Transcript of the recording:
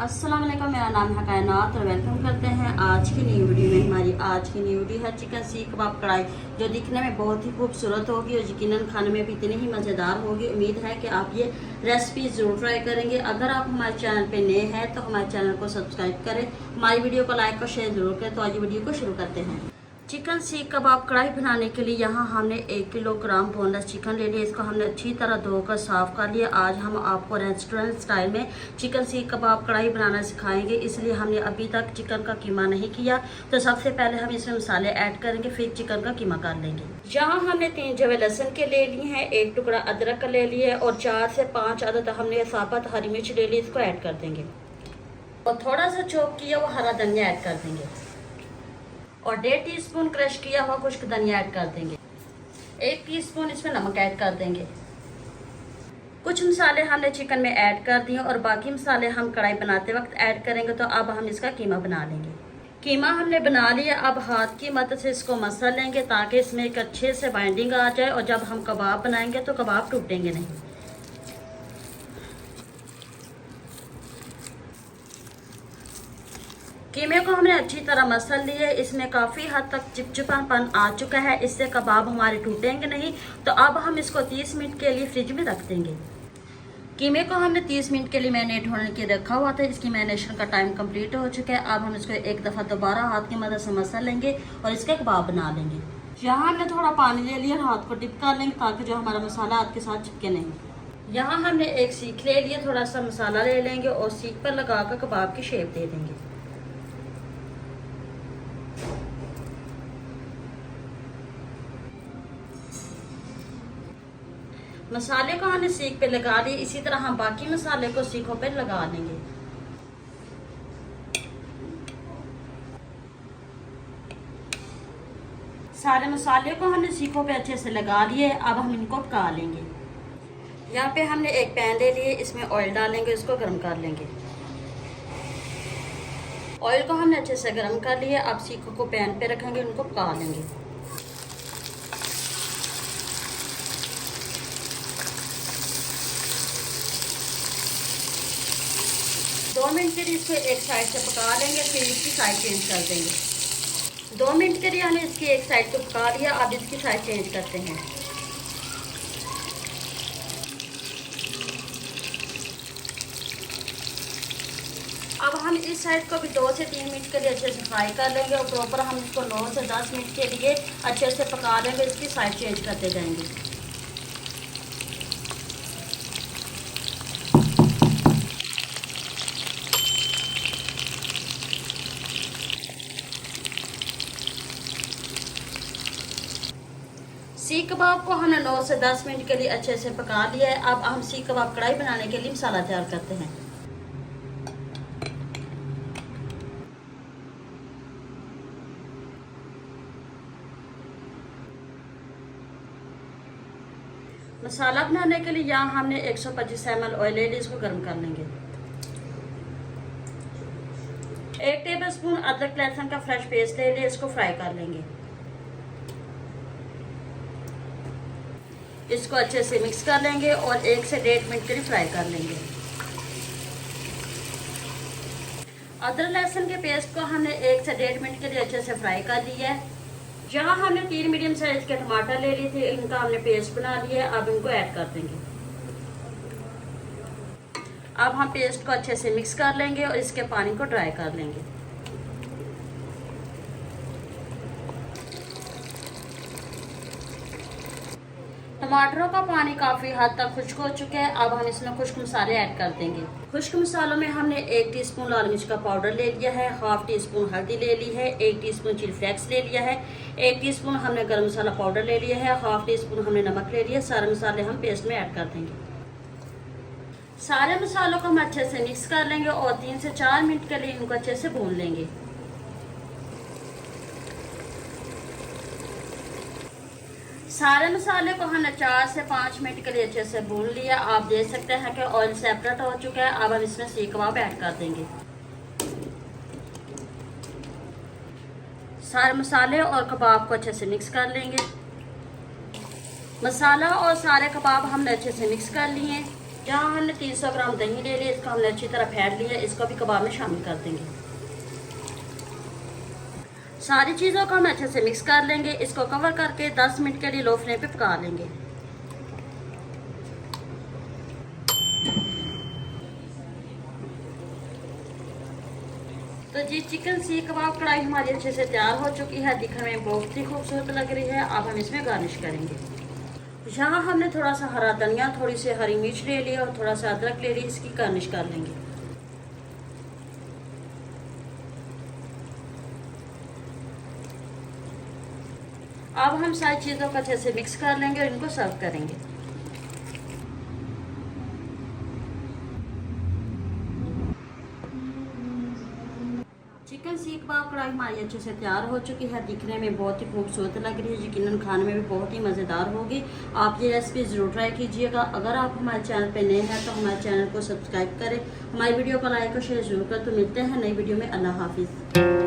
अस्सलाम वालेकुम, मेरा नाम है कायनात और वेलकम करते हैं आज की नई वीडियो में। हमारी आज की नई वीडियो है चिकन सीख कबाब कढ़ाई, जो दिखने में बहुत ही खूबसूरत होगी और यकीनन खाने में भी इतनी ही मज़ेदार होगी। उम्मीद है कि आप ये रेसिपी ज़रूर ट्राई करेंगे। अगर आप हमारे चैनल पे नए हैं तो हमारे चैनल को सब्सक्राइब करें, हमारी वीडियो को लाइक और शेयर जरूर करें। तो आज वीडियो को शुरू करते हैं। चिकन सीख कबाब कढ़ाई बनाने के लिए यहाँ हमने 1 किलोग्राम बोनलेस चिकन ले लिया। इसको हमने अच्छी तरह धोकर साफ़ कर लिया। आज हम आपको रेस्टोरेंट स्टाइल में चिकन सीख कबाब कढ़ाई बनाना सिखाएंगे, इसलिए हमने अभी तक चिकन का कीमा नहीं किया। तो सबसे पहले हम इसमें मसाले ऐड करेंगे, फिर चिकन का कीमा कर लेंगे। यहाँ हमने 3 जवे लहसुन के ले लिए हैं, 1 टुकड़ा अदरक का ले लिया और 4 से 5 अदद हमने साबुत हरी मिर्च ले ली। इसको ऐड कर देंगे और थोड़ा सा चॉप किया हुआ हरा धनिया ऐड कर देंगे और 1.5 टीस्पून क्रश किया हुआ खुश्क धनिया ऐड कर देंगे। 1 टीस्पून इसमें नमक ऐड कर देंगे। कुछ मसाले हमने चिकन में ऐड कर दिए और बाकी मसाले हम कढ़ाई बनाते वक्त ऐड करेंगे। तो अब हम इसका कीमा बना लेंगे। कीमा हमने बना लिया। अब हाथ की मदद से इसको मसल लेंगे ताकि इसमें एक अच्छे से बाइंडिंग आ जाए और जब हम कबाब बनाएंगे तो कबाब टूटेंगे नहीं। कीमे को हमने अच्छी तरह मसल लिया। इसमें काफ़ी हद तक चिपचिपापन आ चुका है, इससे कबाब हमारे टूटेंगे नहीं। तो अब हम इसको 30 मिनट के लिए फ्रिज में रख देंगे। कीमे को हमने 30 मिनट के लिए मैरिनेट होने के रखा हुआ था। इसकी मैरिनेशन का टाइम कंप्लीट हो चुका है। अब हम इसको एक दफ़ा दोबारा हाथ की मदद से मसल लेंगे और इसके कबाब बना लेंगे। यहाँ हमने थोड़ा पानी ले लिया और हाथ को डिप कर लेंगे ताकि जो हमारा मसाला हाथ के साथ चिपके नहीं। यहाँ हमने एक सीख ले लिया, थोड़ा सा मसाला ले लेंगे और सीख पर लगा कर कबाब की शेप दे देंगे। मसाले को हमने सीख पे लगा लिए, इसी तरह हम बाकी मसाले को सीखों पे लगा लेंगे। सारे मसाले को हमने सीखों पे अच्छे से लगा लिए। अब हम इनको पका लेंगे। यहाँ पे हमने एक पैन ले लिए, इसमें ऑयल डालेंगे, इसको गर्म कर लेंगे। ऑयल को हमने अच्छे से गर्म कर लिया। अब सीखों को पैन पे रखेंगे, उनको पका लेंगे। दो मिनट के लिए इसको एक साइड से पका लेंगे, फिर इसकी साइड चेंज कर देंगे। 2 मिनट के लिए हमने इसकी एक साइड को पका लिया। अब इसकी साइड चेंज करते हैं। अब हम इस साइड को भी 2 से 3 मिनट के लिए अच्छे से फ्राई कर लेंगे और प्रॉपर हम इसको 9 से 10 मिनट के लिए अच्छे से पका लेंगे। इसकी साइड चेंज करते जाएंगे। सीख कबाब को हमने 9 से 10 मिनट के लिए अच्छे से पका लिया है। अब हम सीख कबाब कढ़ाई बनाने के लिए मसाला तैयार करते हैं। मसाला बनाने के लिए यहाँ हमने 125 ml ऑयल ले लिया, इसको गर्म कर लेंगे। 1 टेबलस्पून अदरक लहसुन का फ्रेश पेस्ट ले लिया, इसको फ्राई कर लेंगे। इसको अच्छे से मिक्स कर लेंगे और 1 से 1.5 मिनट के लिए फ्राई कर लेंगे। अदरक लहसुन के पेस्ट को हमने 1 से 1.5 मिनट के लिए अच्छे से फ्राई कर लिया है। यहाँ हमने 3 मीडियम साइज के टमाटर ले लिए थे, इनका हमने पेस्ट बना लिया है। अब इनको ऐड कर देंगे। अब हम पेस्ट को अच्छे से मिक्स कर लेंगे और इसके पानी को ड्राई कर लेंगे। टमाटरों का पानी काफ़ी हद तक खुश्क हो चुका है। अब हम इसमें खुश्क मसाले ऐड कर देंगे। खुश्क मसालों में हमने 1 टीस्पून लाल मिर्च का पाउडर ले लिया है, 1/2 टीस्पून हल्दी ले ली है, 1 टीस्पून चिली फ्लेक्स ले लिया है, 1 टीस्पून हमने गरम मसाला पाउडर ले लिया है, 1/2 टीस्पून हमने नमक ले लिया। सारे मसाले हम पेस्ट में ऐड कर देंगे। सारे मसालों को हम अच्छे से मिक्स कर लेंगे और 3 से 4 मिनट के लिए इनको अच्छे से भून लेंगे। सारे मसाले को हमने 4 से 5 मिनट के लिए अच्छे से भून लिया। आप देख सकते हैं कि ऑयल सेपरेट हो चुका है। अब हम इसमें सीख कबाब ऐड कर देंगे। सारे मसाले और कबाब को अच्छे से मिक्स कर लेंगे। मसाला और सारे कबाब हमने अच्छे से मिक्स कर लिए। यहाँ हमने 300 ग्राम दही ले लिया, इसको हमने अच्छी तरह फेंट लिया। इसको भी कबाब में शामिल कर देंगे। सारी चीज़ों को हम अच्छे से मिक्स कर लेंगे। इसको कवर करके 10 मिनट के लिए लो फ्लेम पे पका लेंगे। तो जी चिकन सीख कबाब कढ़ाई हमारी अच्छे से तैयार हो चुकी है, दिखने में बहुत ही खूबसूरत लग रही है। अब हम इसमें गार्निश करेंगे। यहाँ हमने थोड़ा सा हरा धनिया, थोड़ी सी हरी मिर्च ले लिया और थोड़ा सा अदरक ले लिया, इसकी गार्निश कर लेंगे। अब हम सारी चीज़ों को अच्छे से मिक्स कर लेंगे और इनको सर्व करेंगे। चिकन सीख कबाब कढ़ाई हमारी अच्छे से तैयार हो चुकी है, दिखने में बहुत ही खूबसूरत लग रही है। यकीनन खाने में भी बहुत ही मज़ेदार होगी। आप ये रेसिपी ज़रूर ट्राई कीजिएगा। अगर आप हमारे चैनल पे नए हैं तो हमारे चैनल को सब्सक्राइब करें, हमारी वीडियो को लाइक और शेयर जरूर करें। तो मिलते हैं नई वीडियो में। अल्लाह हाफिज़।